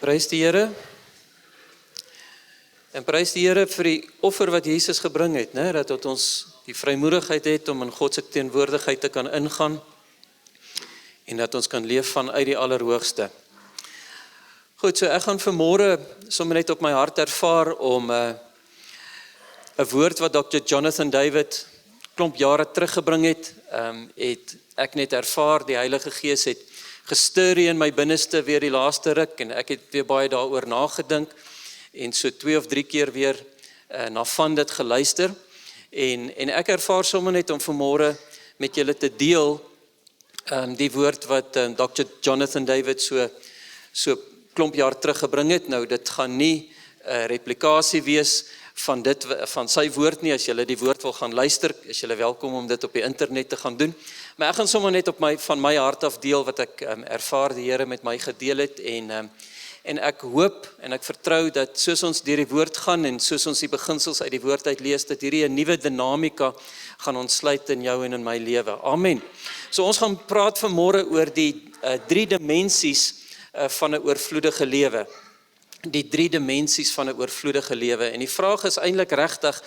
Prys die Here. En prys die Here vir die offer wat Jesus gebring het, né? Dat ons die vrymoedigheid het om in God se teenwoordigheid te kan ingaan en dat ons kan leef vanuit die Allerhoogste. Goed, so ek gaan vanmôre sommer net op my hart ervaar om 'n woord wat Dr. Jonathan David klomp jare teruggebring het, het ek net ervaar, die Heilige Gees het gestir in my binneste weer die laaste ruk en ek het weer baie daaroor nagedink en so 2 of 3 keer weer na van dit geluister en ek ervaar sommer net om vanmôre met julle te deel die woord wat Dr. Jonathan David so klomp jaar teruggebring het. Nou dit gaan nie replikasie wees van sy woord nie. As julle die woord wil gaan luister, is julle welkom om dit op die internet te gaan doen. Maar ek gaan sommer net van my hart af deel wat ek ervaar die Here met my gedeel het en ek hoop en ek vertrou dat soos ons deur die woord gaan en soos ons die beginsels uit die woord uit lees, dat hierdie 'n nuwe dinamika gaan ontsluit in jou en in my lewe. Amen. So ons gaan praat vanmôre oor die 3 dimensies van 'n oorvloedige lewe. Die 3 dimensies van 'n oorvloedige lewe. En die vraag is eintlik regtig,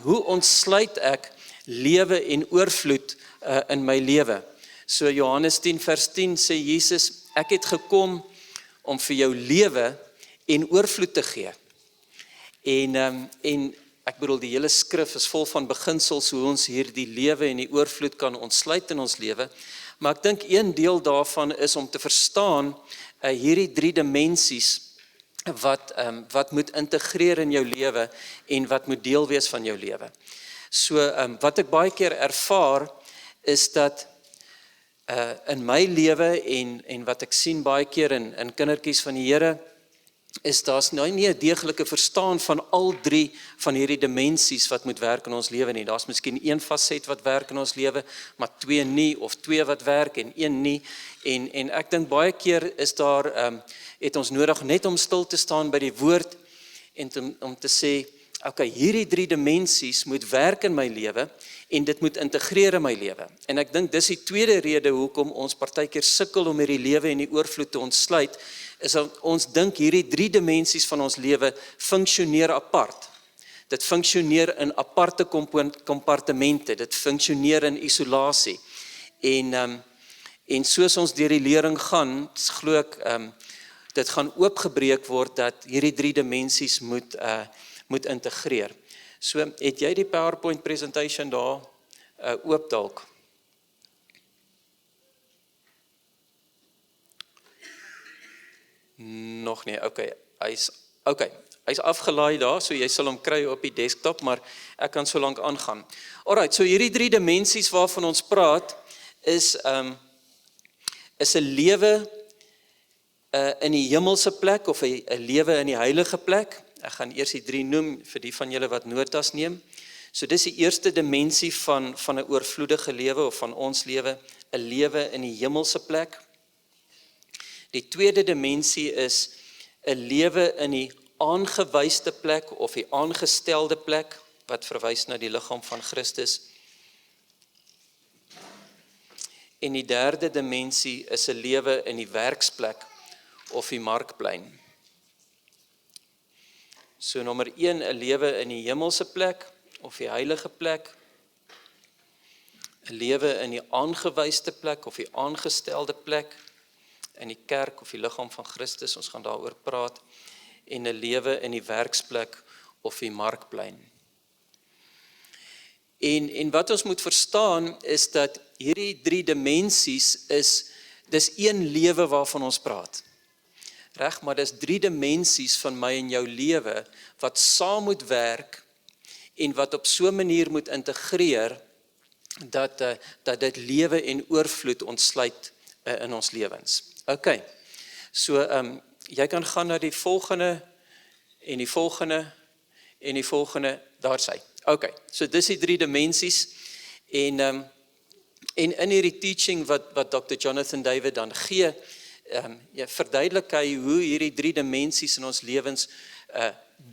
hoe ontsluit ek lewe en oorvloed in my lewe? So Johannes 10 vers 10 sê Jesus, ek het gekom om vir jou lewe en oorvloed te gee. En ek bedoel die hele skrif is vol van beginsels hoe ons hierdie lewe en die oorvloed kan ontsluit in ons lewe. Maar ek dink een deel daarvan is om te verstaan hierdie 3 dimensies wat moet integreer in jou lewe en wat moet deel wees van jou lewe. So wat ek baie keer ervaar is dat in my lewe en wat ek sien baie keer in kindertjies van die Here is daar's nou nie 'n deeglike verstaan van al 3 van hierdie dimensies wat moet werk in ons lewe nie. Daar's miskien 1 faset wat werk in ons lewe, maar 2 nie, of 2 wat werk en 1 nie. En ek dink baie keer is daar het ons nodig net om stil te staan by die woord en om te sê, okay, hierdie 3 dimensies moet werk in my lewe en dit moet integreer in my lewe. En ek dink dis die tweede rede hoekom ons partykeer sukkel om hierdie lewe en die oorvloed te ontsluit, is dat ons dink hierdie 3 dimensies van ons lewe funksioneer apart. Dit funksioneer in aparte kompartemente, dit funksioneer in isolasie. En soos ons deur die lering gaan, glo ek, dit gaan oopgebreek word dat hierdie 3 dimensies moet integreer. So, het jy die PowerPoint presentation daar oop dalk? Nog nie, okay. Hy's afgelaai daar, so jy sal hom kry op die desktop, maar ek kan so lank aangaan. Alright, so hierdie 3 dimensies waarvan ons praat, is 'n lewe in die hemelse plek, of 'n lewe in die heilige plek. Ek gaan eers die 3 noem, vir die van julle wat notas neem. So dis die eerste dimensie van 'n oorvloedige lewe, of van ons lewe, 'n lewe in die hemelse plek. Die tweede dimensie is 'n lewe in die aangewyste plek, of die aangestelde plek, wat verwys na die liggaam van Christus. En die derde dimensie is 'n lewe in die werksplek, of die markplein. So nommer 1, 'n lewe in die hemelse plek, of die heilige plek. 'n Lewe in die aangewyste plek, of die aangestelde plek, in die kerk, of die liggaam van Christus, ons gaan daaroor praat, en 'n lewe in die werksplek, of die markplein. En wat ons moet verstaan, is dat hierdie 3 dimensies dis een lewe waarvan ons praat. Reg, maar dis 3 dimensies van my en jou lewe, wat saam moet werk, en wat op so 'n manier moet integreer, dat dit lewe en oorvloed ontsluit in ons lewens. Okay, so jy kan gaan na die volgende, en die volgende, en die volgende, daar sy. Okay, so dis die 3 dimensies, en in hierdie teaching wat Dr. Jonathan David dan gee, verduidelik hy hoe hierdie 3 dimensies in ons lewens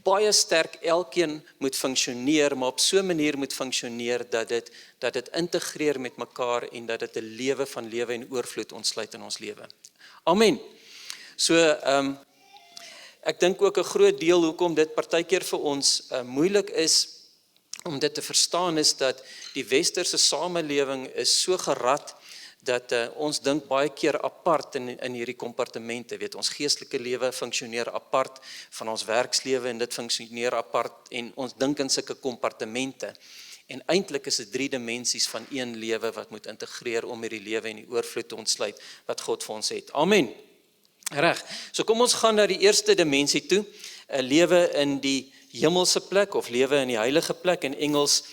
baie sterk elkeen moet funksioneer, maar op so 'n manier moet funksioneer dat dit integreer met mekaar en dat dit 'n lewe van lewe en oorvloed ontsluit in ons lewe. Amen. So, ek dink ook 'n groot deel hoekom dit partykeer vir ons moeilik is om dit te verstaan is dat die westerse samelewing is so gerad dat ons dink baie keer apart in hierdie kompartemente, weet ons geestelike lewe funksioneer apart van ons werkslewe en dit funksioneer apart en ons dink in sulke kompartemente. En eintlik is dit 3 dimensies van een lewe wat moet integreer om hierdie lewe en die oorvloed te ontsluit wat God vir ons het. Amen. Reg. So kom ons gaan na die eerste dimensie toe, 'n lewe in die hemelse plek of lewe in die heilige plek, in Engels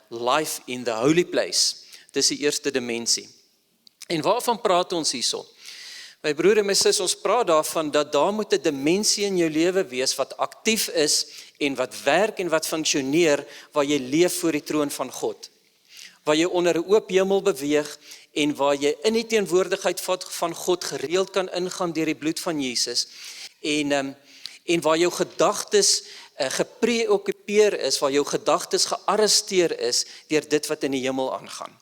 life in the holy place. Dis die eerste dimensie. En waarvan praat ons hierso? My broer en my sis, ons praat daarvan dat daar moet 'n dimensie in jou lewe wees wat aktief is en wat werk en wat funksioneer waar jy leef voor die troon van God. Waar jy onder 'n oop hemel beweeg en waar jy in die teenwoordigheid van God gereeld kan ingaan deur die bloed van Jesus en waar jou gedagtes gepreoccupeer is, waar jou gedagtes gearresteer is deur dit wat in die hemel aangaan.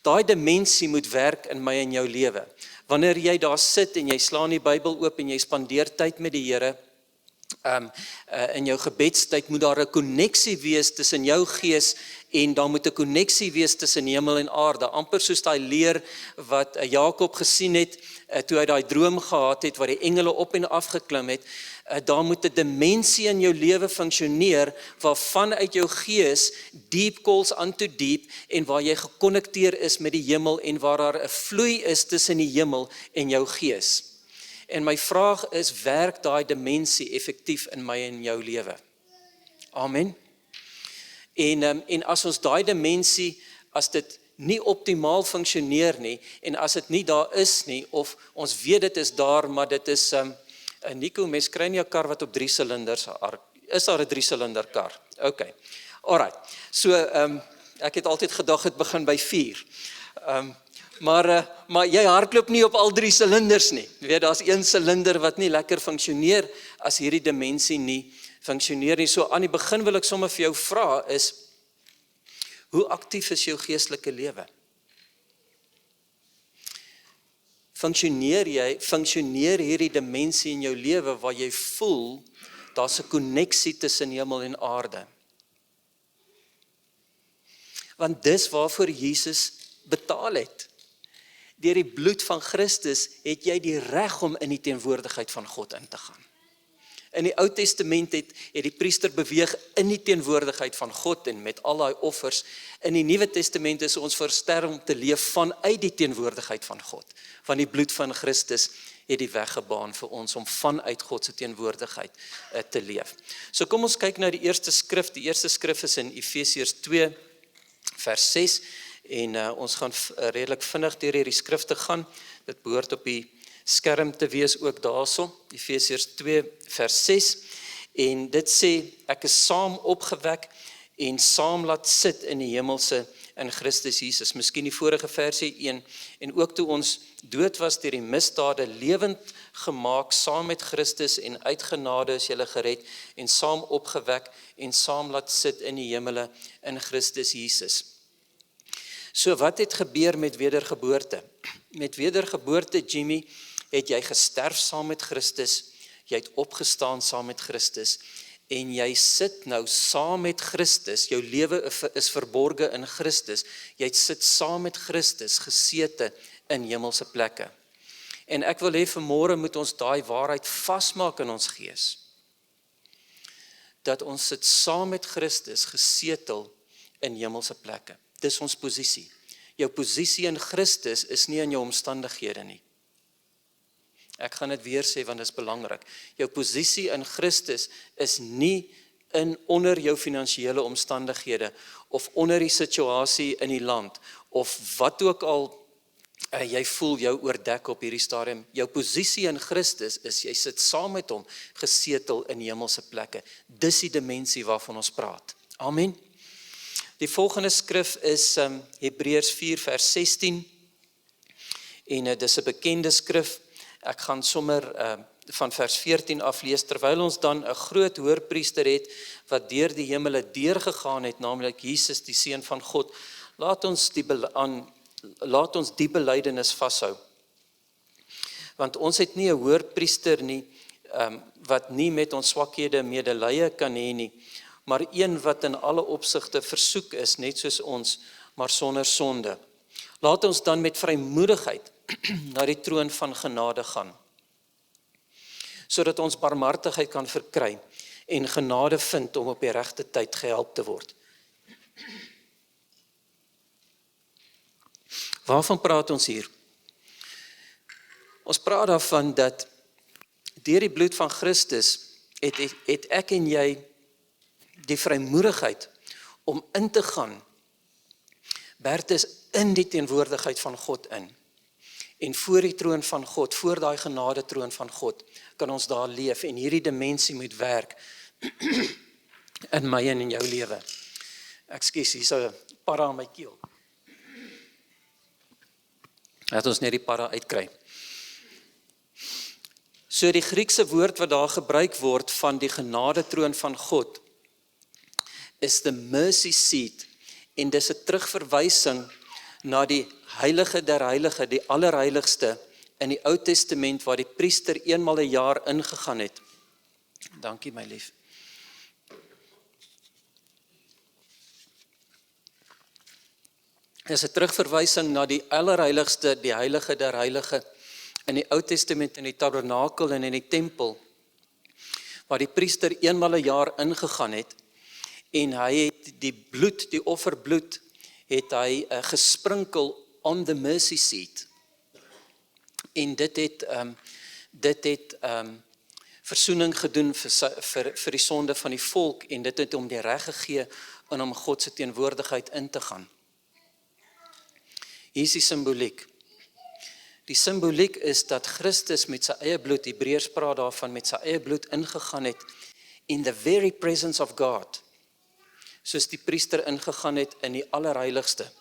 Daai dimensie moet werk in my en jou lewe. Wanneer jy daar sit en jy slaan die Bybel oop en jy spandeer tyd met die Here, in jou gebedstyd moet daar 'n koneksie wees tussen jou gees en daar moet 'n koneksie wees tussen hemel en aarde, amper soos daai leer wat Jakob gesien het toe hy daai droom gehad het waar die engele op en af geklim het. Daar moet 'n dimensie in jou lewe funksioneer waarvan uit jou gees deep calls unto deep en waar jy gekonnekteer is met die hemel en waar daar 'n vloei is tussen die hemel en jou gees. En my vraag is, werk daai dimensie effektief in my en jou lewe? Amen. En as ons daai dimensie, as dit nie optimaal funksioneer nie, en as dit nie daar is nie, of ons weet dit is daar, maar dit is, Nico, mens kry nie 'n kar wat op 3 silinders, is daar 'n 3-silinder kar? Ok, alright, so, ek het altyd gedag het begin by 4, maar jy hardloop nie op al 3 silinders nie. Jy weet, daar's 1 silinder wat nie lekker funksioneer as hierdie dimensie nie funksioneer nie. So aan die begin wil ek sommer vir jou vra is, hoe aktief is jou geestelike lewe? Funksioneer hierdie dimensie in jou lewe waar jy voel, daar's 'n koneksie tussen hemel en aarde? Want dis waarvoor Jesus betaal het. Deur die bloed van Christus het jy die reg om in die teenwoordigheid van God in te gaan. In die Ou Testament het die priester beweeg in die teenwoordigheid van God en met al daai offers. In die Nuwe Testament is ons verstel om te leef vanuit die teenwoordigheid van God. Want die bloed van Christus het die weg gebaan vir ons om vanuit God se teenwoordigheid te leef. So kom ons kyk na die eerste skrif. Die eerste skrif is in Efesiërs 2 vers 6 en ons gaan redelik vinnig deur hierdie skrif te gaan. Dit behoort op die skerm te wees ook daarso, Efesiërs 2 vers 6, en dit sê, ek is saam opgewek en saam laat sit in die hemelse in Christus Jesus. Miskien die vorige versie 1, en ook toe ons dood was deur die misdade, lewend gemaak saam met Christus en uit genade is julle gered en saam opgewek en saam laat sit in die hemele in Christus Jesus. So wat het gebeur met wedergeboorte? Met wedergeboorte, Jimmy, het jy gesterf saam met Christus, jy het opgestaan saam met Christus, en jy sit nou saam met Christus, jou lewe is verborge in Christus, jy sit saam met Christus, gesete in hemelse plekke. En ek wil hê vanmôre moet ons daai waarheid vasmaak in ons gees, dat ons sit saam met Christus, gesetel in hemelse plekke. Dis ons posisie. Jou posisie in Christus is nie in jou omstandighede nie. Ek gaan dit weer sê, want dit is belangrik. Jou posisie in Christus is nie onder jou finansiële omstandighede, of onder die situasie in die land, of wat ook al jy voel jou oordek op hierdie stadium. Jou posisie in Christus is, jy sit saam met hom, gesetel in hemelse plekke. Dis die dimensie waarvan ons praat. Amen. Die volgende skrif is Hebreërs 4 vers 16, en dit is 'n bekende skrif. Ek gaan sommer van vers 14 aflees, terwyl ons dan 'n groot hoërpriester het, wat deur die hemele deurgegaan het, naamlik Jesus, die Seun van God. Laat ons die belydenis vashou. Want ons het nie 'n hoërpriester nie, wat nie met ons swakhede medelee kan hê nie, maar een wat in alle opsigte versoek is, net soos ons, maar sonder sonde. Laat ons dan met vrymoedigheid na die troon van genade gaan, sodat ons barmhartigheid kan verkry en genade vind om op die regte tyd gehelp te word. Waarvan praat ons hier? Ons praat daarvan dat deur die bloed van Christus het ek en jy die vrymoedigheid om in te gaan, Bertus, in die teenwoordigheid van God in. En voor die troon van God, voor daai genade troon van God, kan ons daar leef en hierdie dimensie moet werk in my en in jou lewe. Ekskuus, hier is 'n para aan my keel. Laat ons net die para uitkry. So die Griekse woord wat daar gebruik word van die genade troon van God, is the mercy seat, en dis 'n terugverwysing na die heilige der heilige, die allerheiligste in die Ou Testament, waar die priester eenmal 'n jaar ingegaan het. Dankie my lief. Dis 'n terugverwysing na die allerheiligste, die heilige der heilige, in die Ou Testament, in die tabernakel en in die tempel, waar die priester eenmal 'n jaar ingegaan het, en hy het die bloed, die offerbloed, het hy gesprinkel on the mercy seat. En dit het versoening gedoen vir die sonde van die volk, en dit het hom die reg gegee om God se teenwoordigheid in te gaan. Hier is die simboliek. Die simboliek is dat Christus met sy eie bloed, Hebreërs praat daarvan, met sy eie bloed ingegaan het in the very presence of God, soos die priester ingegaan het in die allerheiligste,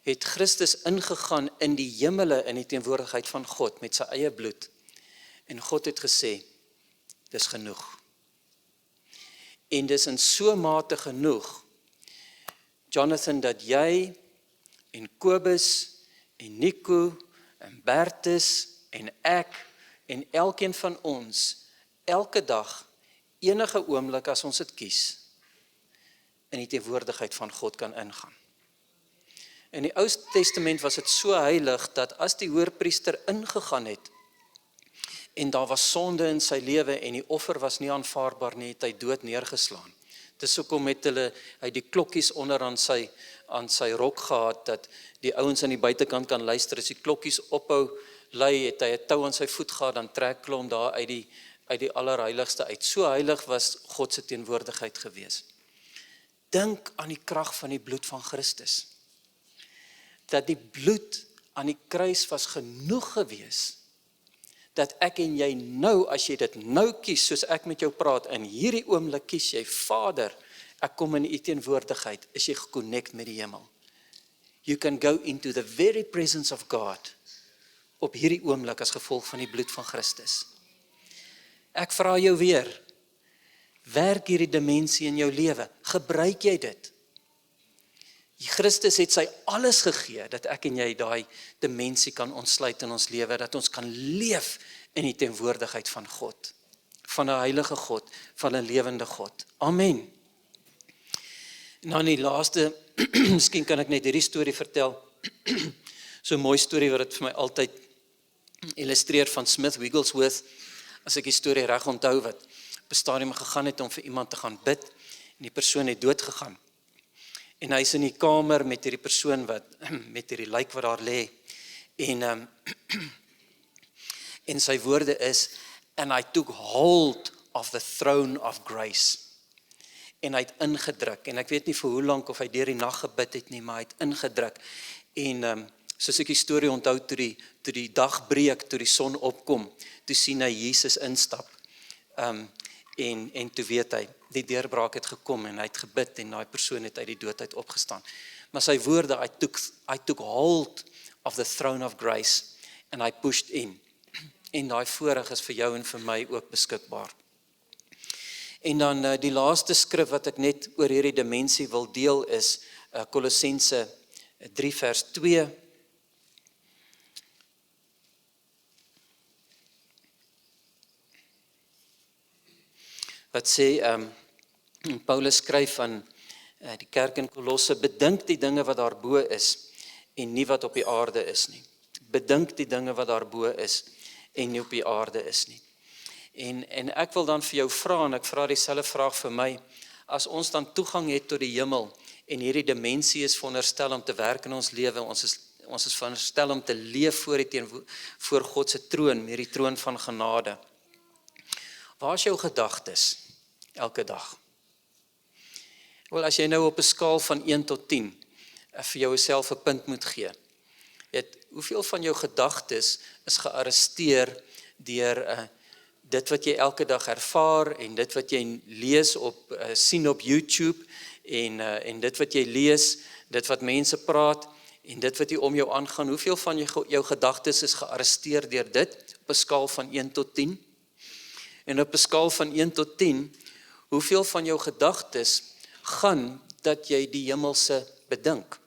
het Christus ingegaan in die hemele in die teenwoordigheid van God met sy eie bloed. En God het gesê, dis genoeg. En dis in so mate genoeg, Jonathan, dat jy en Kobus en Nico en Bertus en ek en elkeen van ons elke dag, enige oomblik as ons dit kies, in die teenwoordigheid van God kan ingaan. In die Ou Testament was dit so heilig, dat as die hoërpriester ingegaan het, en daar was sonde in sy lewe, en die offer was nie aanvaarbaar nie, het hy dood neergeslaan. Dis hoekom het hy die klokkies onder aan sy rok gehad, dat die ouens aan die buitekant kan luister, as die klokkies ophou lui, het hy 'n tou aan sy voet gehad, dan trek hulle hom daar uit die allerheiligste uit. So heilig was God se teenwoordigheid gewees. Dink aan die krag van die bloed van Christus. Dat die bloed aan die kruis was genoeg gewees, dat ek en jy nou, as jy dit nou kies, soos ek met jou praat, in hierdie oomblik kies jy, Vader, ek kom in u teenwoordigheid, is jy geconnect met die hemel. You can go into the very presence of God, op hierdie oomblik as gevolg van die bloed van Christus. Ek vra jou weer, werk hierdie dimensie in jou lewe, gebruik jy dit? Christus het sy alles gegee, dat ek en jy daai dimensie kan ontsluit in ons lewe, dat ons kan leef in die teenwoordigheid van God, van 'n heilige God, van 'n lewende God. Amen. Nou in die laaste, miskien kan ek net hierdie storie vertel, so 'n mooi storie wat dit vir my altyd illustreer, van Smith Wigglesworth, as ek die storie reg onthou, wat op 'n stadium gegaan het om vir iemand te gaan bid, en die persoon het dood gegaan. En hy is in die kamer met hierdie persoon met hierdie lijk wat daar lê. En sy woorde is, and I took hold of the throne of grace. En hy het ingedruk, en ek weet nie vir hoe lank of hy deur die nag gebid het nie, maar hy het ingedruk. En soos ek die storie onthou, toe die dag breek, toe die son opkom, toe sien hy Jesus instap. En toe weet hy, die deurbraak het gekom, en hy het gebid, en daai persoon het uit die dood uit opgestaan. Maar sy woorde, I took hold of the throne of grace, and I pushed in. En daai voorreg is vir jou en vir my ook beskikbaar. En dan die laaste skrif wat ek net oor hierdie dimensie wil deel is Kolossense 3 vers 2. wat sê, Paulus skryf aan die kerk in Kolosse, bedink die dinge wat daarbo is, en nie wat op die aarde is nie. Bedink die dinge wat daarbo is, en nie op die aarde is nie. En ek wil dan vir jou vra, en ek vra dieselfde vraag vir my, as ons dan toegang het tot die hemel, en hierdie dimensie is veronderstel om te werk in ons lewe, ons is veronderstel om te leef voor God se troon, met die troon van genade. Waar is jou gedagtes elke dag? Wel, as jy nou op 'n skaal van 1 tot 10 vir jouself 'n punt moet gee, hoeveel van jou gedagtes is gearresteer deur dit wat jy elke dag ervaar, en dit wat jy lees sien op YouTube, en dit wat jy lees, dit wat mense praat, en dit wat hier om jou aangaan, hoeveel van jou gedagtes is gearresteer deur dit, op 'n skaal van 1 tot 10? En op 'n skaal van 1 tot 10, hoeveel van jou gedagtes gaan dat jy die hemelse bedink?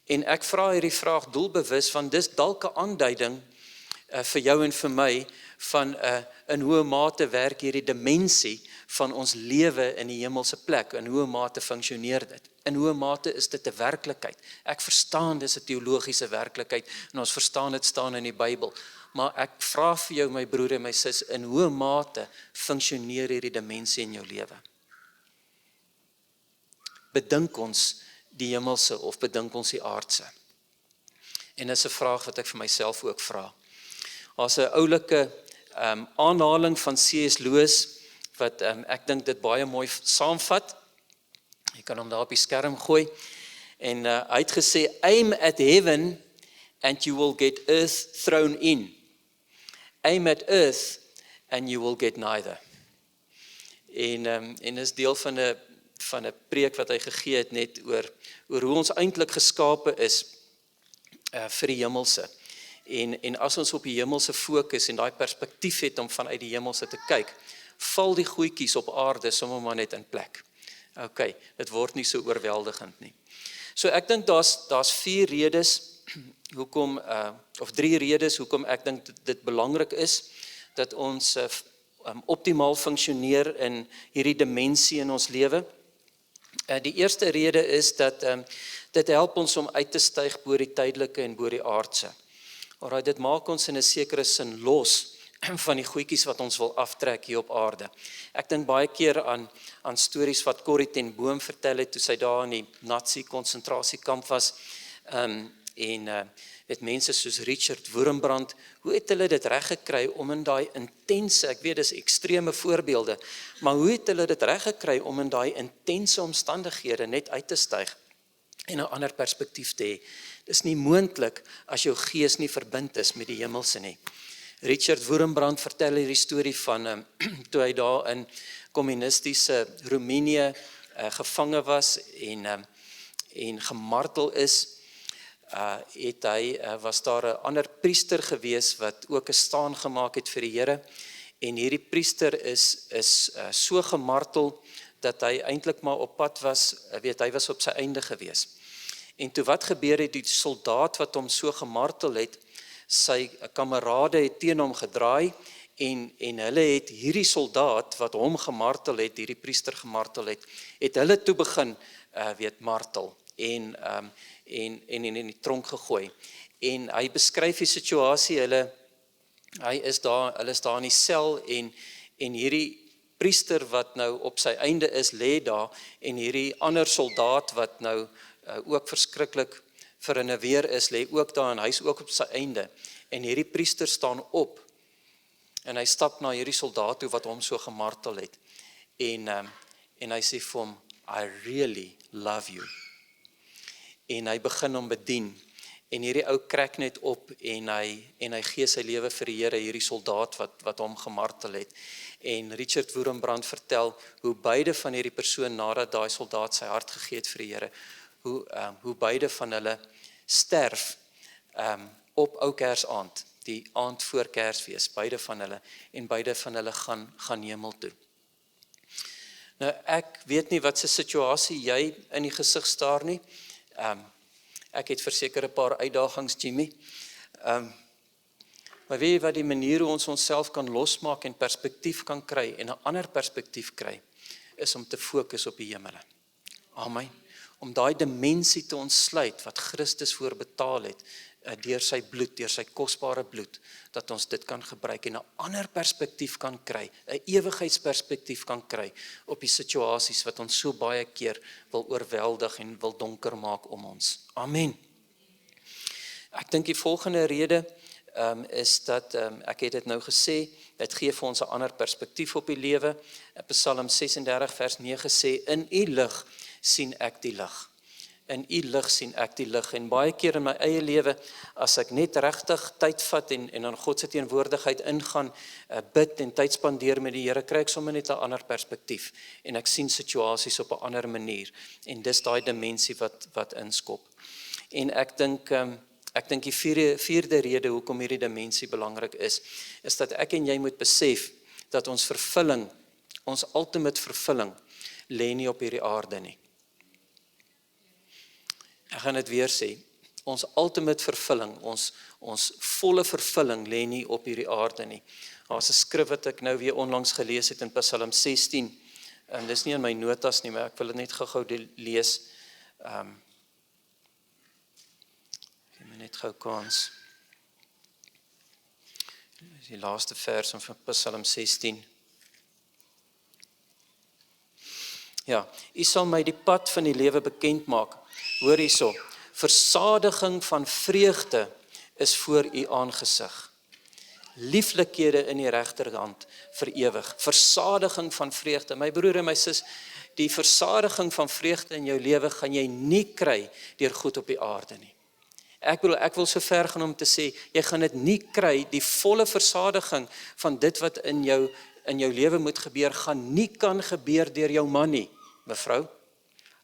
En ek vra hierdie vraag doelbewus, want dis dalk 'n aanduiding vir jou en vir my, van in hoe mate werk hierdie dimensie van ons lewe in die hemelse plek, in hoe mate funksioneer dit, in hoe mate is dit 'n werklikheid. Ek verstaan dis 'n teologiese werklikheid, en ons verstaan dit staan in die Bybel, maar ek vra vir jou, my broer en my sis, in hoe mate funksioneer hierdie dimensie in jou lewe? Bedink ons die hemelse, of bedink ons die aardse? En dis 'n vraag wat ek vir myself ook vra. Daar's 'n oulike aanhaling van C.S. Lewis, wat ek dink dit baie mooi saamvat. Jy kan hom daar op die skerm gooi. En hy het gesê, aim at heaven and you will get earth thrown in. Aim at earth and you will get neither. En is deel van 'n preek wat hy gegee het, net oor hoe ons eintlik geskape is vir die hemelse. En as ons op die hemelse fokus en daai perspektief het om vanuit die hemelse te kyk, val die goedjies op aarde sommer maar net in plek. OK, dit word nie so oorweldigend nie. So ek dink daar's 4 redes hoekom of 3 redes hoekom ek dink dit belangrik is dat ons optimaal funksioneer in hierdie dimensie in ons lewe. Die eerste rede is dat dit help ons om uit te styg bo die tydelike en bo die aardse. Alraai, dit maak ons in 'n sekere sin los van die goedjies wat ons wil aftrek hier op aarde. Ek dink baie keer aan stories wat Corrie ten Boom vertel het toe sy daar in die Nazi konsentrasiekamp was, het mense soos Richard Wurmbrand, hoe het hulle dit reg gekry om in daai intense, ek weet dis ekstreme voorbeelde, maar hoe het hulle dit reg gekry om in daai intense omstandighede net uit te styg en 'n ander perspektief te hê? Dis nie moontlik as jou gees nie verbind is met die hemelse nie. Richard Wurmbrand vertel hierdie storie van toe hy daar in kommunistiese Roemenië gevange was en gemartel is, was daar 'n ander priester gewees wat ook 'n staan gemaak het vir die Here, en hierdie priester is so gemartel dat hy eintlik maar op pad was, hy was op sy einde gewees. En toe wat gebeur het, die soldaat wat hom so gemartel het, sy kamerade het teen hom gedraai, en hulle het hierdie soldaat wat hom gemartel het, hierdie priester gemartel het hulle toe begin martel en in die tronk gegooi. En hy beskryf die situasie, hulle is daar in die sel, en hierdie priester wat nou op sy einde is, lê daar, en hierdie ander soldaat wat nou ook verskriklik verinneweer is, lê ook daar, en hy is ook op sy einde. En hierdie priester staan op, en hy stap na hierdie soldaat toe wat hom so gemartel het. En hy sê vir hom, I really love you. En hy begin hom bedien. En hierdie ou krek net op, en hy gee sy lewe vir die Here, hierdie soldaat wat hom gemartel het. En Richard Wurmbrand vertel hoe beide van hierdie persoon, nadat daai soldaat sy hart gegee het vir die Here, hoe beide van hulle sterf op ou Kersaand, die aand voor Kersfees, beide van hulle, en beide van hulle gaan hemel toe. Nou, ek weet nie wat se situasie jy in die gesig staar nie. Ek het verseker 'n paar uitdagings, Jimmy. Maar weet jy wat die manier hoe ons onsself kan losmaak en perspektief kan kry en 'n ander perspektief kry, is om te fokus op die hemele. Amen. Om daai dimensie te ontsluit wat Christus voorbetaal het, deur sy bloed, deur sy kosbare bloed, dat ons dit kan gebruik en 'n ander perspektief kan kry, 'n ewigheidsperspektief kan kry op die situasies wat ons so baie keer wil oorweldig en wil donker maak om ons. Amen. Ek dink die volgende rede is dat, ek het dit nou gesê, dit gee vir ons 'n ander perspektief op die lewe. Psalm 36 vers 9 sê, in u lig sien ek die lig. In u lig sien ek die lig. En baie keer in my eie lewe, as ek net regtig tyd vat en in God se teenwoordigheid ingaan, bid en tyd spandeer met die Here, kry ek sommer net 'n ander perspektief. En ek sien situasies op 'n ander manier. En dis daai dimensie wat inskop. En ek dink die vierde rede hoekom hierdie dimensie belangrik is dat ek en jy moet besef dat ons vervulling, ons ultimate vervulling, lê nie op hierdie aarde nie. Ek gaan dit weer sê, ons ultimate vervulling, ons volle vervulling lê nie op hierdie aarde nie. Daar's 'n skrif wat ek nou weer onlangs gelees het in Psalm 16, dis nie in my notas nie, maar ek wil dit net gou lees. Net gou kans. Dis die laaste vers van Psalm 16. Ja, u sal my die pad van die lewe bekend maak. Hoor hierso, versadiging van vreugde is voor u aangesig. Lieflikhede in die regterhand vir ewig. Versadiging van vreugde. My broer en my sis, die versadiging van vreugde in jou lewe gaan jy nie kry deur goed op die aarde nie. Ek wil so ver gaan om te sê, jy gaan dit nie kry, die volle versadiging van dit wat in jou lewe moet gebeur, gaan nie kan gebeur deur jou man nie, mevrou.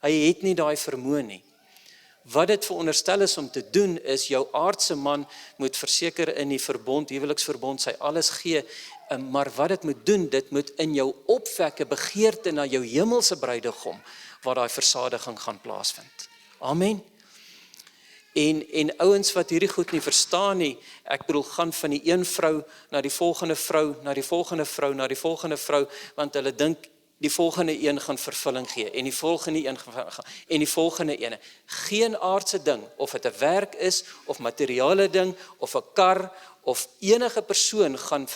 Hy het nie daai vermoë nie. Wat dit veronderstel is om te doen, is jou aardse man moet verseker in die verbond, huweliksverbond, sy alles gee, maar wat dit moet doen, dit moet in jou opwekke begeerte na jou hemelse bruidegom, waar daai versadiging gaan plaasvind. Amen. En ouens wat hierdie goed nie verstaan nie, ek bedoel, gaan van die een vrou na die volgende vrou, na die volgende vrou, na die volgende vrou, want hulle dink die volgende een gaan vervulling gee, en die volgende een en die volgende ene. Geen aardse ding, of het 'n werk is, of materiale ding, of 'n kar, of enige persoon gaan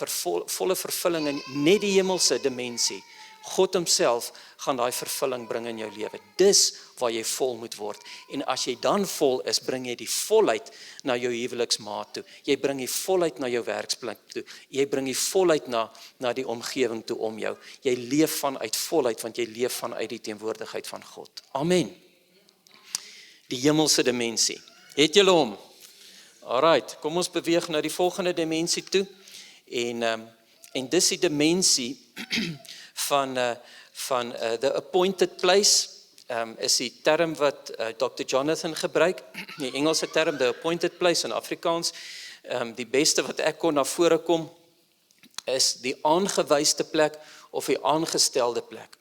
volle vervulling in net die hemelse dimensie. God homself gaan daai vervulling bring in jou lewe. Dis waar jy vol moet word. En as jy dan vol is, bring jy die volheid na jou huweliksmaat toe. Jy bring die volheid na jou werksplek toe. Jy bring die volheid na die omgewing toe om jou. Jy leef vanuit volheid, want jy leef vanuit die teenwoordigheid van God. Amen. Die hemelse dimensie. Het julle hom? Alright, kom ons beweeg na die volgende dimensie toe. En dis die dimensie van the appointed place, is die term wat Dr. Jonathan gebruik, die Engelse term, the appointed place in Afrikaans. Die beste wat ek kon na vore kom, is die aangewyste plek of die aangestelde plek.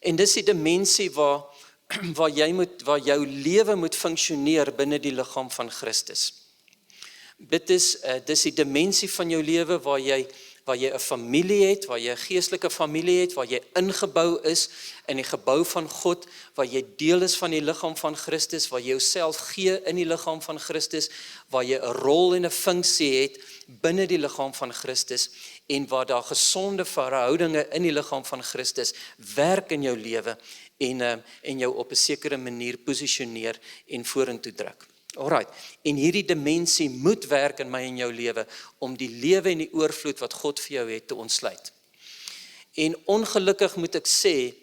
En dis die dimensie waar jou lewe moet funksioneer binne die liggaam van Christus. Dis die dimensie van jou lewe waar jy 'n familie het, waar jy 'n geestelike familie het, waar jy ingebou is in die gebou van God, waar jy deel is van die liggaam van Christus, waar jy jouself gee in die liggaam van Christus, waar jy 'n rol en 'n funksie het binne die liggaam van Christus, en waar daar gesonde verhoudinge in die liggaam van Christus werk in jou lewe en jou op 'n sekere manier posisioneer en vorentoe druk. Alright, en hierdie dimensie moet werk in my en jou lewe, om die lewe en die oorvloed wat God vir jou het te ontsluit. En ongelukkig moet ek sê,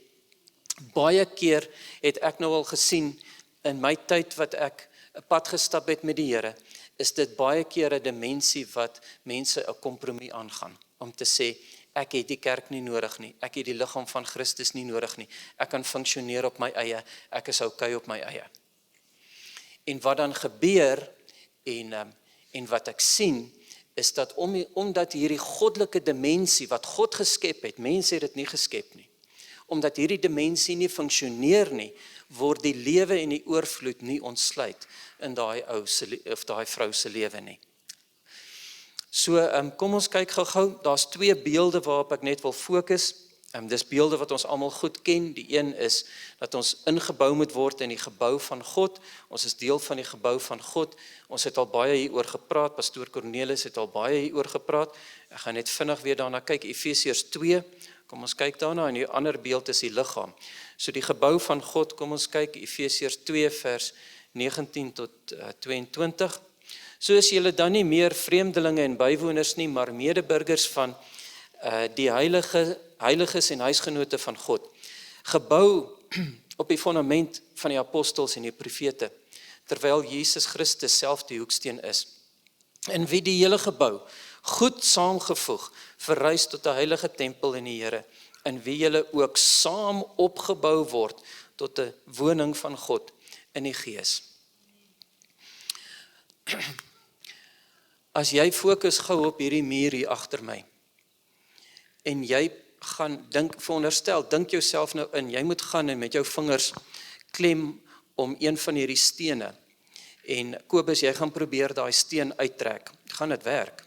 baie keer het ek nou al gesien, in my tyd wat ek 'n pad gestap het met die Here, is dit baie keer 'n dimensie wat mense 'n kompromie aangaan, om te sê, ek het die kerk nie nodig nie, ek het die liggaam van Christus nie nodig nie, ek kan funksioneer op my eie, ek is okay op my eie. En wat dan gebeur, en wat ek sien, is dat omdat hierdie goddelike dimensie wat God geskep het, mense het dit nie geskep nie, omdat hierdie dimensie nie funksioneer nie, word die lewe en die oorvloed nie ontsluit in daai ou of daai vrou se lewe nie. So, kom ons kyk gou-gou, daar's 2 beelde waarop ek net wil fokus. Dis beelde wat ons almal goed ken. Die een is dat ons ingebou moet word in die gebou van God. Ons is deel van die gebou van God. Ons het al baie hieroor gepraat. Pastoor Cornelis het al baie hieroor gepraat. Ek gaan net vinnig weer daarna kyk. Efesiërs 2. Kom ons kyk daarna, en die ander beeld is die liggaam. So die gebou van God, kom ons kyk, Efesiërs 2 vers 19 tot 22. So is julle dan nie meer vreemdelinge en bywoners nie, maar medeburgers van die heiliges en huisgenote van God. Gebou op die fundament van die apostels en die profete, terwyl Jesus Christus self die hoeksteen is. In wie die hele gebou, goed saamgevoeg, verrys tot 'n heilige tempel in die Here, in wie julle ook saam opgebou word tot 'n woning van God in die Gees. As jy fokus gou op hierdie muur hier agter my, en jy gaan dink jouself nou in, jy moet gaan en met jou vingers klem om een van hierdie stene, en Kobus, jy gaan probeer daai steen uittrek. Gaan dit werk?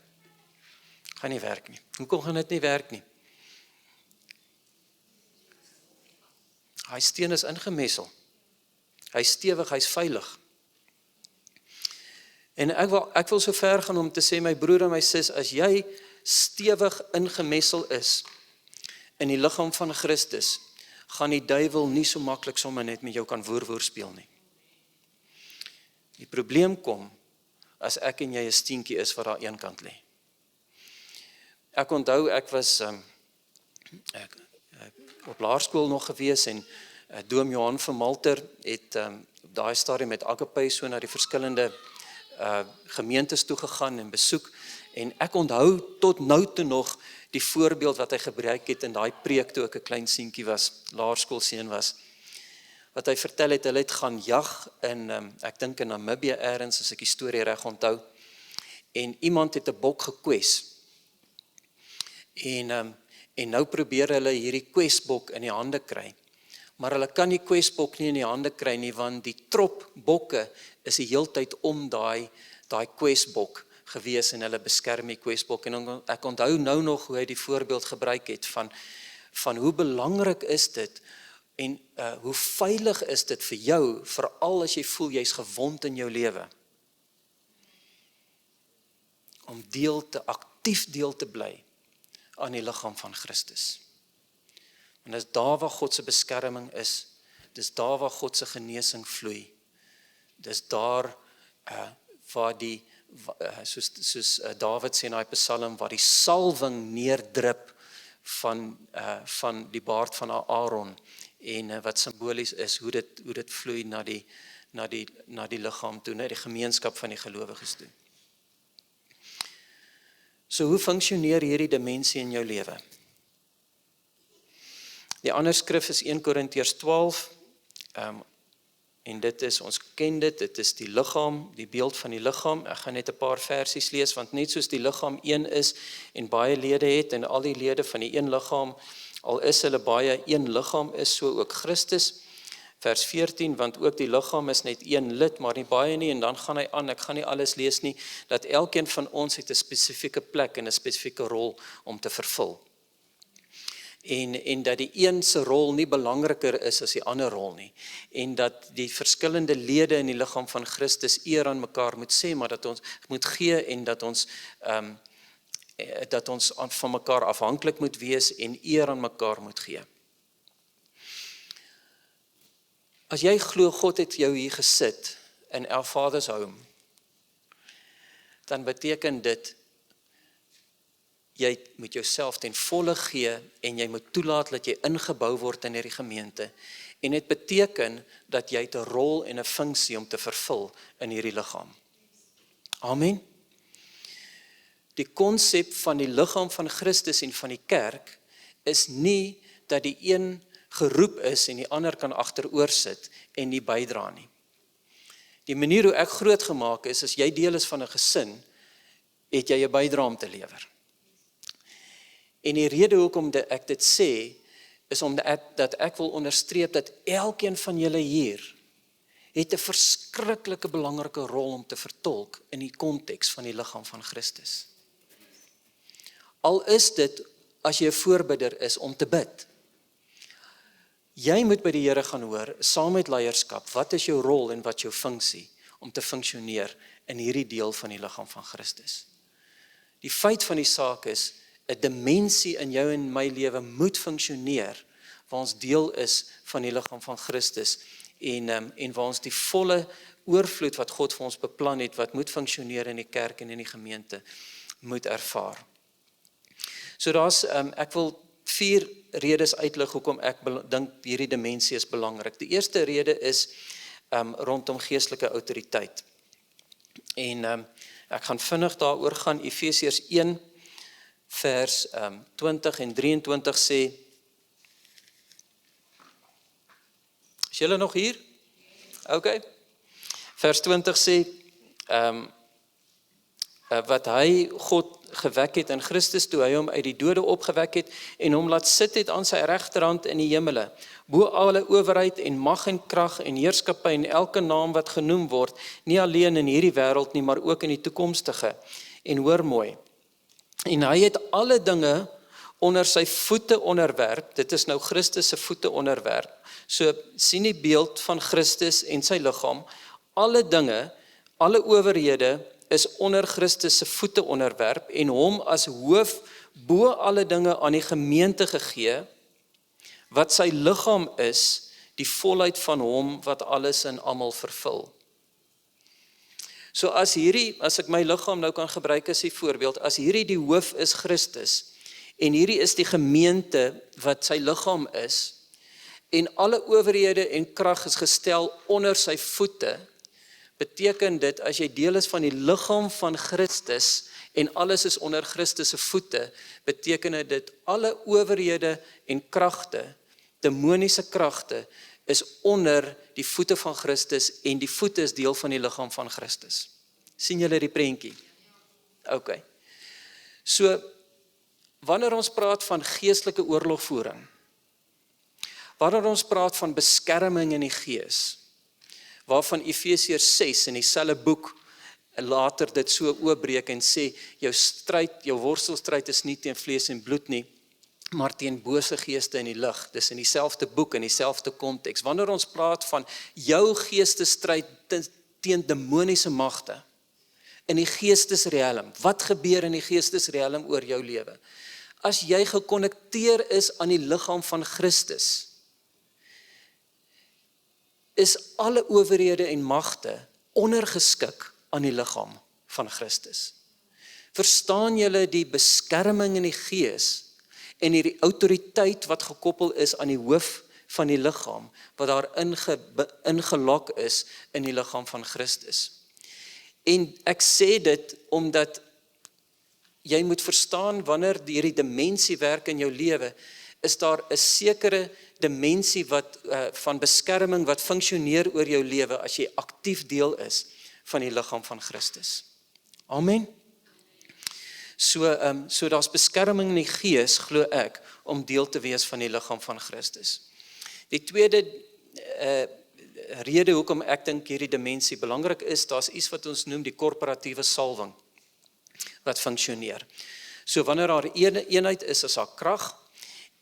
Gaan nie werk nie. Hoekom gaan dit nie werk nie? Hy steen is ingemessel. Hy's stewig, hy's veilig. En ek wil so ver gaan om te sê, my broer en my sis, as jy stewig ingemessel is in die liggaam van Christus, gaan die duiwel nie so maklik sommer net met jou kan woer speel nie. Die probleem kom, as ek en jy 'n steentjie is wat daar een kant lê. Ek onthou, ek was op laerskool nog gewees, en Doom Johan van Malter het op daai stadium met Agape so na die verskillende gemeentes toe gegaan en besoek, en ek onthou tot nou toe nog die voorbeeld wat hy gebruik het in daai preek toe ek 'n klein seentjie was, laerskoolseun was, wat hy vertel het, hulle het gaan jag in, ek dink in Namibië eers, as ek die storie reg onthou, en iemand het 'n bok gekwes, en nou probeer hulle hierdie kwesbok in die hande kry, maar hulle kan die kwesbok nie in die hande kry nie, want die trop bokke is die heeltyd om daai kwesbok gewees, en hulle beskerm die kwesbok, en ek onthou nou nog hoe hy die voorbeeld gebruik het, van hoe belangrik is dit, en hoe veilig is dit vir jou, veral as jy voel jy's gewond in jou lewe, om aktief deel te bly aan die liggaam van Christus. En dis daar waar God se beskerming is, dis daar waar God se genesing vloei, dis daar waar soos Dawid sê in daai Psalm, waar die salwing neerdrup van die baard van Aaron, en wat simbolies is, hoe dit vloei na die liggaam toe, na die gemeenskap van die gelowiges toe. So hoe funksioneer hierdie dimensie in jou lewe? Die ander skrif is 1 Korintiërs 12, en dit is, ons ken dit is die liggaam, die beeld van die liggaam. Ek gaan net 'n paar versies lees, want net soos die liggaam een is, en baie lede het, en al die lede van die een liggaam, al is hulle baie, een liggaam is, so ook Christus. Vers 14, want ook die liggaam is net een lid, maar nie baie nie, en dan gaan hy aan, ek gaan nie alles lees nie, dat elkeen van ons het 'n spesifieke plek en 'n spesifieke rol om te vervul. En dat die een se rol nie belangriker is as die ander rol nie, en dat die verskillende lede in die liggaam van Christus eer aan mekaar moet sê, maar dat ons moet gee, en dat ons van mekaar afhanklik moet wees, en eer aan mekaar moet gee. As jy glo God het jou hier gesit in Our Father's home, dan beteken dit, jy moet jouself ten volle gee, en jy moet toelaat dat jy ingebou word in hierdie gemeente, en dit beteken dat jy 'n rol en 'n funksie om te vervul in hierdie liggaam. Amen. Die konsep van die liggaam van Christus en van die kerk is nie dat die een geroep is en die ander kan agteroor sit en nie bydra nie. Die manier hoe ek groot gemaak is, as jy deel is van 'n gesin, het jy 'n bydra om te lewer. En die rede hoekom ek dit sê, is omdat ek wil onderstreep dat elkeen van julle hier het 'n verskriklike belangrike rol om te vertolk in die konteks van die liggaam van Christus. Al is dit, as jy 'n voorbidder is, om te bid. Jy moet by die Here gaan hoor, saam met leierskap, wat is jou rol en wat jou funksie, om te funksioneer in hierdie deel van die liggaam van Christus. Die feit van die saak is, 'n dimensie in jou en my lewe moet funksioneer, waar ons deel is van die liggaam van Christus, en waar ons die volle oorvloed wat God vir ons beplan het, wat moet funksioneer in die kerk en in die gemeente, moet ervaar. So daar's, ek wil 4 redes uitlig hoekom ek dink hierdie dimensie is belangrik. Die eerste rede is rondom geestelike autoriteit. En ek gaan vinnig daaroor gaan. Efesiërs 1 vers 20 en 23 sê, is julle nog hier? Okay. Vers 20 sê, wat hy, God, gewek het in Christus, toe hy hom uit die dode opgewek het, en hom laat sit het aan sy regterhand in die hemele, bo alle owerheid en mag en krag en heerskappy en elke naam wat genoem word, nie alleen in hierdie wêreld nie, maar ook in die toekomstige. En hoor mooi, en hy het alle dinge onder sy voete onderwerp, dit is nou Christus se voete onderwerp, so sien die beeld van Christus en sy liggaam, alle dinge, alle owerhede is onder Christus se voete onderwerp en hom as hoof bo alle dinge aan die gemeente gegee, wat sy liggaam is, die volheid van hom wat alles in almal vervul. So as ek my liggaam nou kan gebruik as 'n voorbeeld, as hierdie die hoof is Christus, en hierdie is die gemeente wat sy liggaam is, en alle owerhede en krag is gestel onder sy voete, beteken dit, as jy deel is van die liggaam van Christus, en alles is onder Christus se voete, beteken dit, alle owerhede en kragte, demoniese kragte, is onder die voete van Christus, en die voete is deel van die liggaam van Christus. Sien julle die prentjie? Okay. So, wanneer ons praat van geestelike oorlogvoering, wanneer ons praat van beskerming in die gees, waarvan Efesiërs 6 in dieselfde boek later dit so oopbreek en sê, jou worstelstryd is nie teen vlees en bloed nie, maar teen bose geeste in die lig. Dis in dieselfde boek, in dieselfde konteks. Wanneer ons praat van jou geestestryd teen demoniese magte, in die geestesrealm, wat gebeur in die geestesrealm oor jou lewe? As jy gekonnekteer is aan die liggaam van Christus, is alle owerhede en magte ondergeskik aan die liggaam van Christus. Verstaan julle die beskerming in die gees en die autoriteit wat gekoppel is aan die hoof van die liggaam, wat daar ingelok is in die liggaam van Christus. En ek sê dit omdat jy moet verstaan, wanneer hierdie dimensie werk in jou lewe, is daar 'n sekere dimensie van beskerming wat funksioneer oor jou lewe as jy aktief deel is van die liggaam van Christus. Amen. So daar's beskerming in die gees, glo ek, om deel te wees van die liggaam van Christus. Die tweede rede hoekom ek dink hierdie dimensie belangrik is, daar's iets wat ons noem die korporatiewe salwing wat funksioneer. So wanneer daar eenheid is as haar krag,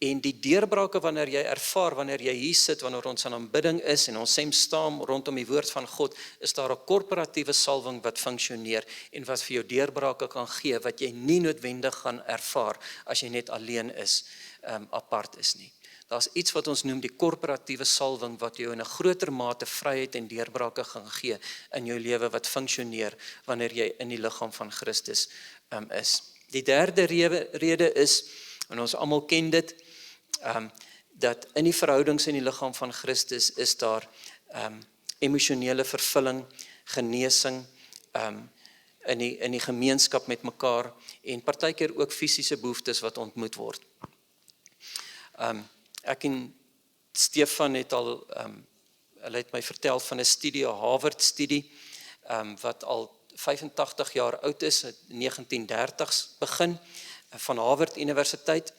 en die deurbrake wanneer jy ervaar, wanneer jy hier sit, wanneer ons aan aanbidding is, en ons staan rondom die woord van God, is daar 'n korporatiewe salwing wat funksioneer, en wat vir jou deurbrake kan gee, wat jy nie noodwendig gaan ervaar, as jy net alleen is, apart is nie. Daar's iets wat ons noem die korporatiewe salwing, wat jou in 'n groter mate vryheid en deurbrake gaan gee, in jou lewe wat funksioneer, wanneer jy in die liggaam van Christus is. Die derde rede is, en ons almal ken dit, dat in die verhoudings in die liggaam van Christus is daar emosionele vervulling, genesing, in die gemeenskap met mekaar, en partykeer ook fisiese behoeftes wat ontmoet word. Ek en Stefan het al, hulle het my vertel van 'n studie, 'n Harvard studie, wat al 85 jaar oud is, het 1930s begin, van Harvard Universiteit.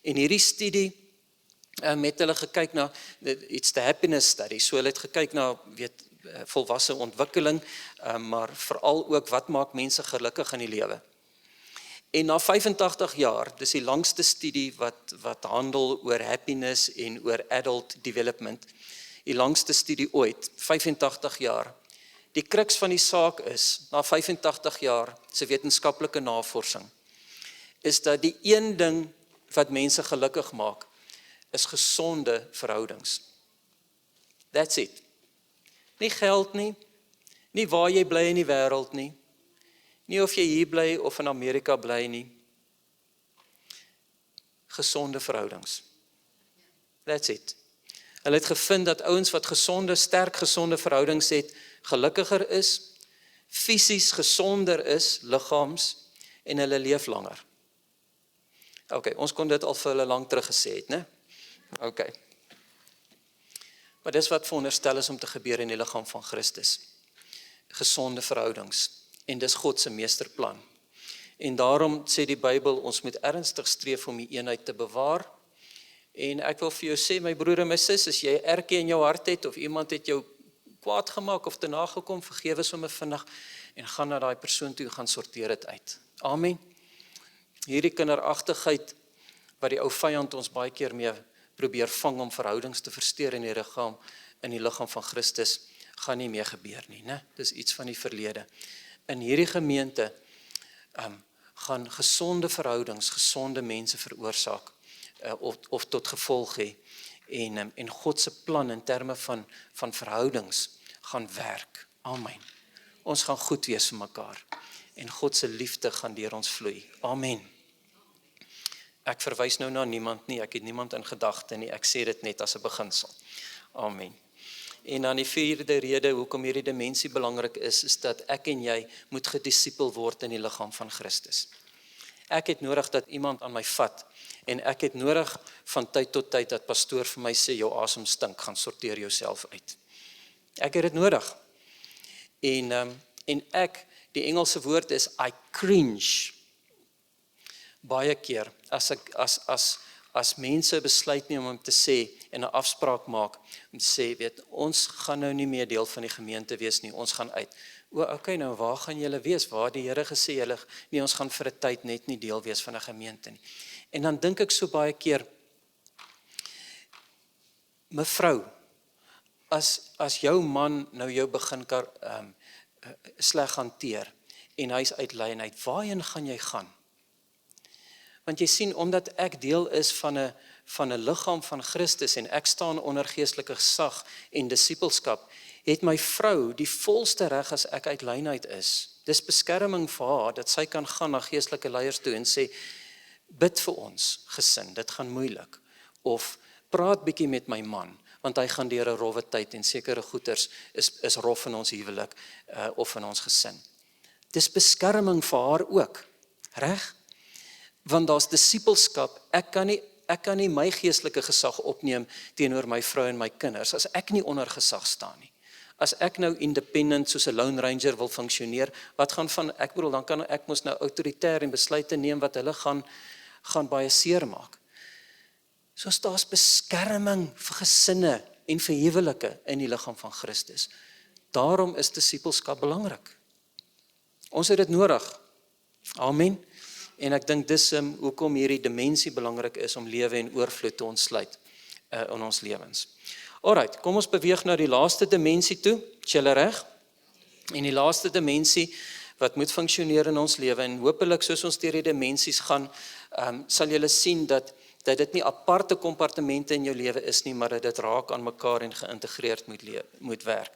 En hierdie studie het hulle gekyk na, it's the happiness study, so hulle het gekyk na, volwasse ontwikkeling, maar veral ook wat maak mense gelukkig in die lewe. En na 85 jaar, dis die langste studie wat handel oor happiness en oor adult development, die langste studie ooit, 85 jaar. Die kruks van die saak is, na 85 jaar se wetenskaplike navorsing, is dat die een ding wat mense gelukkig maak, is gesonde verhoudings. That's it. Nie geld nie, nie waar jy bly in die wêreld nie, nie of jy hier bly of in Amerika bly nie. Gesonde verhoudings. That's it. Hulle het gevind dat ouens wat sterk gesonde verhoudings het, gelukkiger is, fisies gesonder is, liggaams, en hulle leef langer. Ok, ons kon dit al vir hulle lank terug gesê het, né? Ok. Maar dis wat veronderstel is om te gebeur in die liggaam van Christus. Gesonde verhoudings. En dis God se meesterplan. En daarom sê die Bybel, ons moet ernstig streef om die eenheid te bewaar. En ek wil vir jou sê, my broer en my sis, as jy 'n ertjie in jou hart het, of iemand het jou kwaad gemaak of te nagekom, vergewe sommer vinnig, en gaan na daai persoon toe, gaan sorteer dit uit. Amen. Hierdie kinderagtigheid, wat die ou vyand ons baie keer mee probeer vang om verhoudings te versteur in die liggaam van Christus, gaan nie meer gebeur nie, né? Dis iets van die verlede. In hierdie gemeente gaan gesonde verhoudings, gesonde mense veroorsaak, of tot gevolg hê, en God se plan in terme van verhoudings gaan werk. Amen. Ons gaan goed wees vir mekaar, en God se liefde gaan deur ons vloei. Amen. Ek verwys nou na niemand nie, ek het niemand in gedagte nie, ek sê dit net as 'n beginsel. Amen. En dan die vierde rede hoekom hierdie dimensie belangrik is dat ek en jy moet gedisipel word in die liggaam van Christus. Ek het nodig dat iemand aan my vat, en ek het nodig van tyd tot tyd dat pastoor vir my sê, jou asem stink, gaan sorteer jouself uit. Ek het dit nodig. En ek, die Engelse woord is, I cringe, baie keer, as mense besluit nie om te sê, en 'n afspraak maak, om te sê, weet, ons gaan nou nie meer deel van die gemeente wees nie, ons gaan uit. Okay, nou waar gaan julle wees? Waar die Here gesê, julle, nee, ons gaan vir 'n tyd net nie deel wees van 'n gemeente nie. En dan dink ek so baie keer, mevrou, as jou man nou jou begin sleg hanteer, en hy is uitlei en uit, waarheen gaan jy gaan? Want jy sien, omdat ek deel is van 'n liggaam van Christus, en ek staan onder geestelike gesag en disipelskap, het my vrou die volste reg as ek uit lynheid is. Dis beskerming vir haar, dat sy kan gaan na geestelike leiers toe en sê, bid vir ons gesin, dit gaan moeilik. Of praat bietjie met my man, want hy gaan deur 'n rowwe tyd, en sekere goeters is rof in ons huwelik, of in ons gesin. Dis beskerming vir haar ook, reg? Want daar's disipelskap, ek kan nie my geestelike gesag opneem teenoor my vrou en my kinders, as ek nie onder gesag staan nie. As ek nou independent soos 'n lone ranger wil funksioneer, wat gaan van, ek bedoel, dan kan ek mos nou autoritair en besluite neem wat hulle gaan baie seer maak. Soos daar's beskerming vir gesinne en vir huwelike in die liggaam van Christus. Daarom is disipelskap belangrik. Ons het dit nodig. Amen. En ek dink dis hoekom hierdie dimensie belangrik is om lewe en oorvloed te ontsluit in ons lewens. Alright, kom ons beweeg na die laaste dimensie toe, is julle reg? En die laaste dimensie wat moet funksioneer in ons lewe, en hopelik soos ons deur die dimensies gaan, sal julle sien dat dit nie aparte kompartemente in jou lewe is nie, maar dat dit raak aan mekaar en geïntegreerd moet werk.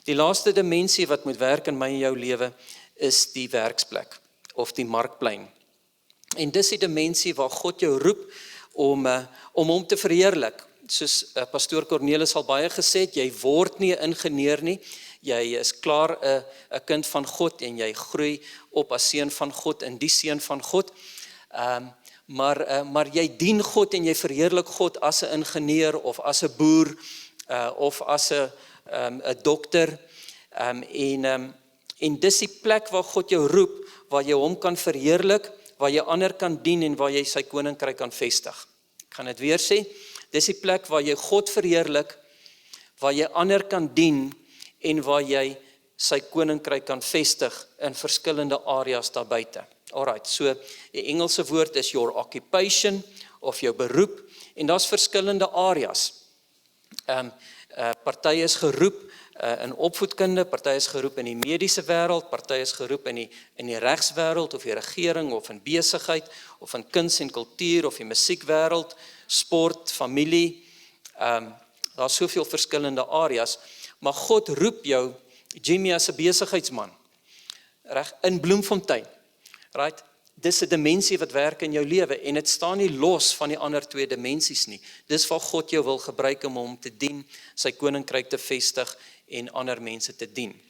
Die laaste dimensie wat moet werk in my en jou lewe is die werksplek of die markplein. En dis die dimensie waar God jou roep om hom te verheerlik. Soos pastoor Cornelis al baie gesê het, jy word nie 'n ingenieur nie, jy is klaar 'n kind van God en jy groei op as seun van God in die seun van God. Maar jy dien God en jy verheerlik God as 'n ingenieur of as 'n boer of as 'n dokter. En dis die plek waar God jou roep, waar jy hom kan verheerlik, waar jy ander kan dien en waar jy sy koninkryk kan vestig. Ek gaan dit weer sê, dis die plek waar jy God verheerlik, waar jy ander kan dien en waar jy sy koninkryk kan vestig in verskillende areas daar buite. Alright, so die Engelse woord is your occupation of jou beroep en daar's verskillende areas. Party is geroep in opvoedkunde, party is geroep in die mediese wêreld, party is geroep in die regswêreld of die regering of in besigheid of in kuns en kultuur of die musiekwêreld, sport, familie. Daar's soveel verskillende areas, maar God roep jou, Jimmy, as 'n besigheidsman, reg in Bloemfontein. Right? Dis 'n dimensie wat werk in jou lewe en dit staan nie los van die ander twee dimensies nie. Dis waar God jou wil gebruik om hom te dien, sy koninkryk te vestig en ander mense te dien.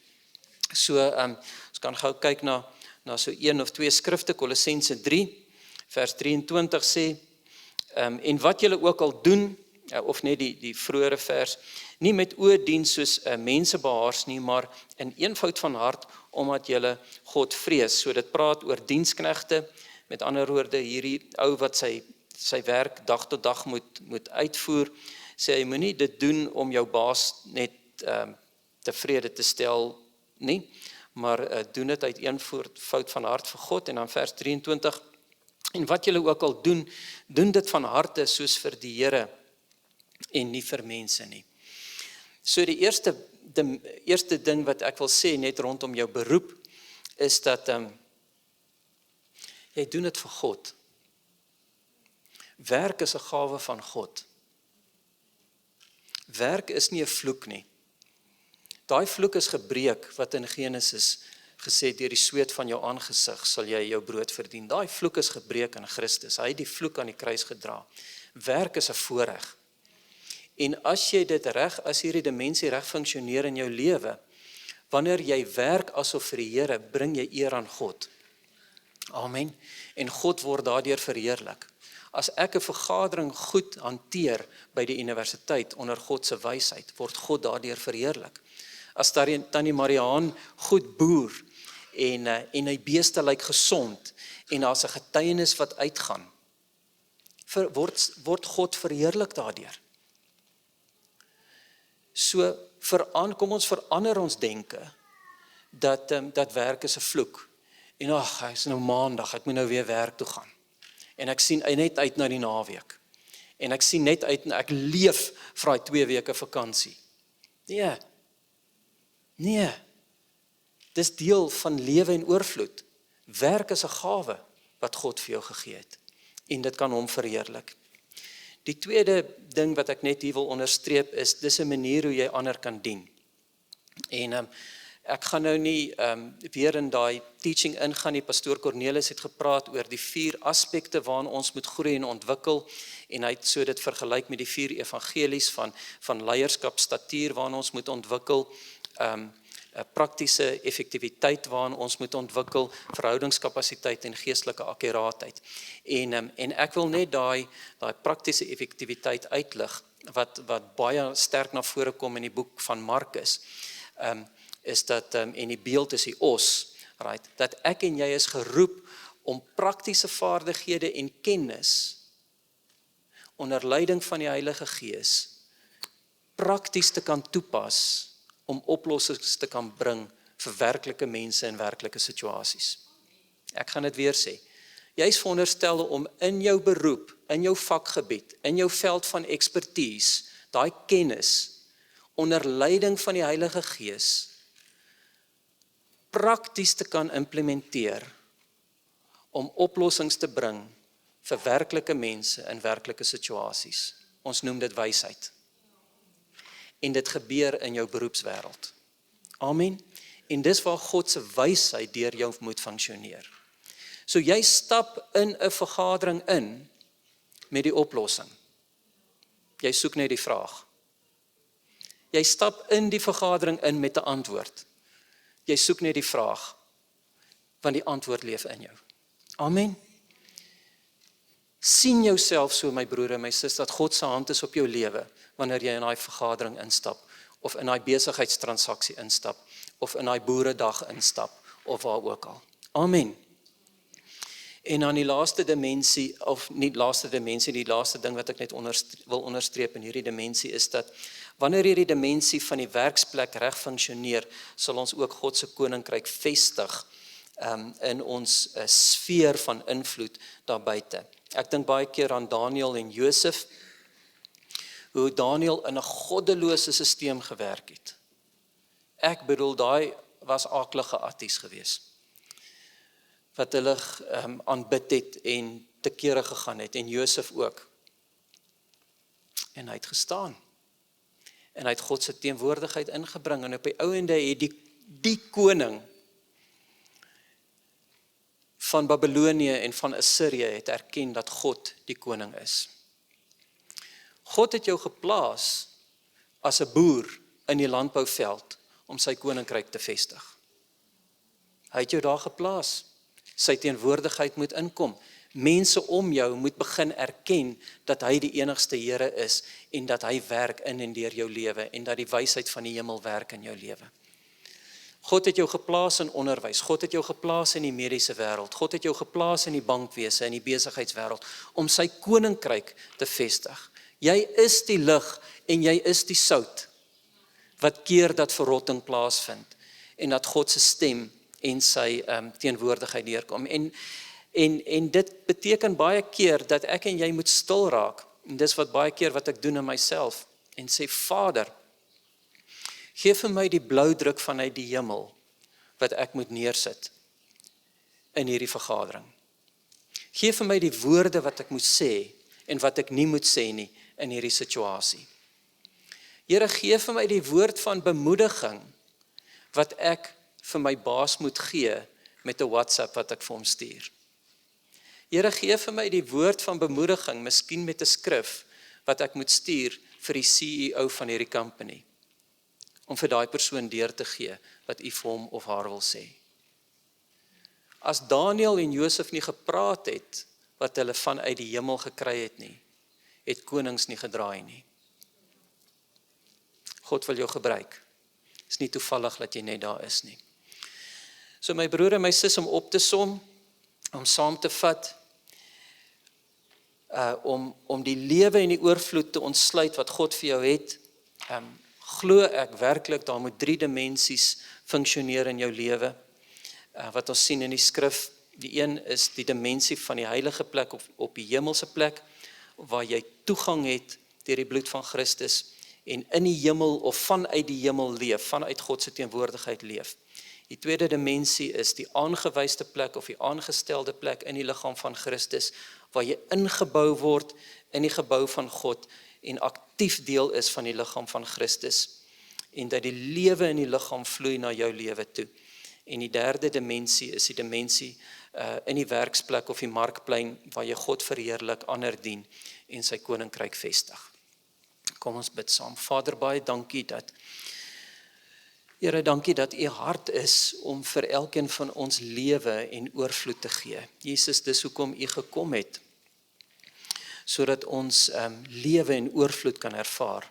So, ons kan gou kyk na so 1 of 2 skrifte, Kolossense 3, vers 23 sê, en wat julle ook al doen, of net die vroeëre vers, nie met oordien soos mense behaars nie, maar in eenvoud van hart, omdat julle God vrees. So dit praat oor diensknegte, met ander woorde, hierdie ou wat sy werk dag tot dag moet uitvoer, sê hy moenie dit doen om jou baas net tevrede te stel nie, maar doen dit uit eenvoud van hart vir God, en dan vers 23, en wat julle ook al doen, doen dit van harte soos vir die Here, en nie vir mense nie. So die eerste ding wat ek wil sê net rondom jou beroep, is dat jy doen dit vir God. Werk is 'n gawe van God. Werk is nie 'n vloek nie. Daai vloek is gebreek, wat in Genesis gesê, deur die sweet van jou aangesig sal jy jou brood verdien. Daai vloek is gebreek in Christus. Hy het die vloek aan die kruis gedra. Werk is 'n voorreg. En as jy dit reg, as hierdie dimensie reg funksioneer in jou lewe, wanneer jy werk asof vir die Here, bring jy eer aan God. Amen. En God word daardeur verheerlik. As ek 'n vergadering goed hanteer by die universiteit onder God se wysheid, word God daardeur verheerlik. As Tannie Mariaan goed boer en hy beeste lyk gesond en daar's 'n getuienis wat uitgaan, word God verheerlik daardeur. So, kom ons verander ons denke, dat werk is 'n vloek. En hy is nou maandag, ek moet nou weer werk toe gaan. En ek sien net uit na die naweek. En ek sien net uit, ek leef vir daai 2 weke vakansie. Nee. Dis deel van lewe en oorvloed. Werk is 'n gawe wat God vir jou gegee het. En dit kan hom verheerlik. Die tweede ding wat ek net hier wil onderstreep is, dis 'n manier hoe jy ander kan dien. En ek gaan nou nie weer in daai teaching ingaan nie. Pastoor Cornelis het gepraat oor die 4 aspekte waarin ons moet groei en ontwikkel, en hy het so dit vergelyk met die 4 evangelies van leierskap, statuur waarin ons moet ontwikkel, praktiese effektiwiteit waarin ons moet ontwikkel, verhoudingskapasiteit en geestelike akkuraatheid. En ek wil net daai praktiese effektiwiteit uitlig, wat baie sterk na vore kom in die boek van Markus, is dat, en die beeld is die os, right, dat ek en jy is geroep om praktiese vaardighede en kennis, onder leiding van die Heilige Gees, prakties te kan toepas, om oplossings te kan bring vir werklike mense in werklike situasies. Ek gaan dit weer sê. Jy is veronderstel om in jou beroep, in jou vakgebied, in jou veld van expertise, daai kennis, onder leiding van die Heilige Gees, prakties te kan implementeer, om oplossings te bring vir werklike mense in werklike situasies. Ons noem dit wysheid. En dit gebeur in jou beroepswêreld. Amen. En dis waar God se wysheid deur jou moet funksioneer. So jy stap in 'n vergadering in met die oplossing. Jy soek net die vraag. Jy stap in die vergadering in met 'n antwoord. Jy soek net die vraag, want die antwoord leef in jou. Amen. Sien jouself so, my broer en my suster, dat God se hand is op jou lewe, wanneer jy in daai vergadering instap, of in daai besigheidstransaksie instap, of in daai boeredag instap, of waar ook al. Amen. En dan die laaste dimensie, of nie laaste dimensie, die laaste ding wat ek net wil onderstreep in hierdie dimensie is dat, wanneer hierdie dimensie van die werksplek reg funksioneer, sal ons ook God se koninkryk vestig in ons sfeer van invloed daar buite. Ek dink baie keer aan Daniel en Josef, hoe Daniel in 'n goddelose stelsel gewerk het. Ek bedoel, daai was aaklige atties geweest, wat hulle aanbid het en te kere gegaan het, en Josef ook. En hy het gestaan, en hy het God se teenwoordigheid ingebring, en op die ou ende het die koning van Babylonië en van Assirië het erken dat God die koning is. God het jou geplaas as 'n boer in die landbouveld om sy koninkryk te vestig. Hy het jou daar geplaas. Sy teenwoordigheid moet inkom. Mense om jou moet begin erken dat hy die enigste Here is en dat hy werk in en deur jou lewe en dat die wysheid van die hemel werk in jou lewe. God het jou geplaas in onderwys, God het jou geplaas in die mediese wêreld, God het jou geplaas in die bankwese, in die besigheidswêreld, om sy koninkryk te vestig. Jy is die lig en jy is die sout, wat keer dat verrotting plaasvind, en dat God se stem en sy teenwoordigheid deurkom. En dit beteken baie keer dat ek en jy moet stil raak, en dis wat baie keer wat ek doen in myself, en sê, Vader, gee vir my die bloudruk vanuit die hemel, wat ek moet neersit in hierdie vergadering. Gee vir my die woorde wat ek moet sê, en wat ek nie moet sê nie, in hierdie situasie. Here, gee vir my die woord van bemoediging, wat ek vir my baas moet gee, met 'n WhatsApp wat ek vir hom stuur. Here, gee vir my die woord van bemoediging, miskien met 'n skrif, wat ek moet stuur vir die CEO van hierdie company, om vir daai persoon deur te gee, wat u vir hom of haar wil sê. As Daniel en Josef nie gepraat het, wat hulle vanuit die hemel gekry het nie, het konings nie gedraai nie. God wil jou gebruik. Het is nie toevallig dat jy net daar is nie. So my broer en my sis, om op te som, om saam te vat, om die lewe en die oorvloed te ontsluit wat God vir jou het, glo ek werklik, daar moet 3 dimensies funksioneer in jou lewe, wat ons sien in die skrif. Die een is die dimensie van die heilige plek op die hemelse plek, waar jy toegang het deur die bloed van Christus, en in die hemel of vanuit die hemel leef, vanuit God se teenwoordigheid leef. Die tweede dimensie is die aangewyste plek of die aangestelde plek in die liggaam van Christus, waar jy ingebou word in die gebou van God en aktief deel is van die liggaam van Christus, en dat die lewe in die liggaam vloei na jou lewe toe. En die derde dimensie is die dimensie in die werksplek of die markplein, waar jy God verheerlik, ander dien en sy koninkryk vestig. Kom ons bid saam. Vader, baie dankie dat, Here, dankie dat u hart is om vir elkeen van ons lewe en oorvloed te gee. Jesus, dis hoekom u gekom het, sodat ons lewe en oorvloed kan ervaar,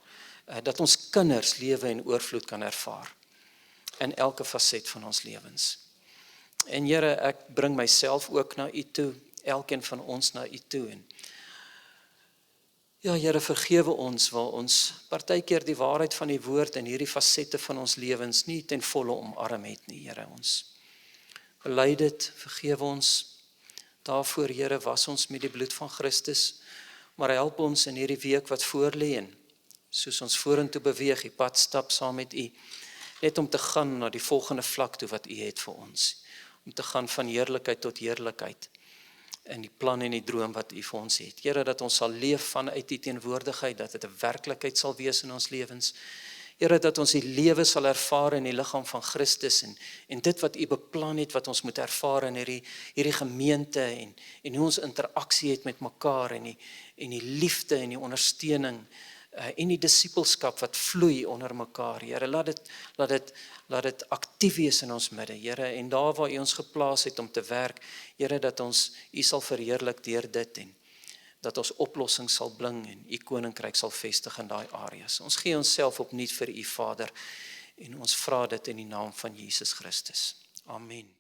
dat ons kinders lewe en oorvloed kan ervaar, in elke facet van ons lewens. En Here, ek bring myself ook na u toe, elkeen van ons na u toe. En ja, Here, vergewe ons, waar ons partykeer die waarheid van die woord in hierdie fasette van ons lewens nie ten volle omarm het nie, Here, ons bely dit, vergewe ons daarvoor, Here, was ons met die bloed van Christus, maar help ons in hierdie week wat voorlê, en soos ons vorentoe beweeg, die pad stap saam met u, net om te gaan na die volgende vlak toe wat u het vir ons, om te gaan van heerlikheid tot heerlikheid, in die plan en die droom wat u vir ons het. Here, dat ons sal leef vanuit die teenwoordigheid, dat dit 'n werklikheid sal wees in ons lewens. Here, dat ons die lewe sal ervaar in die liggaam van Christus, en dit wat u beplan het, wat ons moet ervaar in hierdie gemeente, en hoe ons interaksie het met mekaar, en die liefde en die ondersteuning, en die disipelskap wat vloei onder mekaar. Here, laat dit aktief wees in ons midde, Here, en daar waar u ons geplaas het om te werk, Here, dat ons u sal verheerlik deur dit, en dat ons oplossing sal bring, en u koninkryk sal vestig in daai areas. Ons gee onsself opnuut vir u, Vader, en ons vra dit in die naam van Jesus Christus. Amen.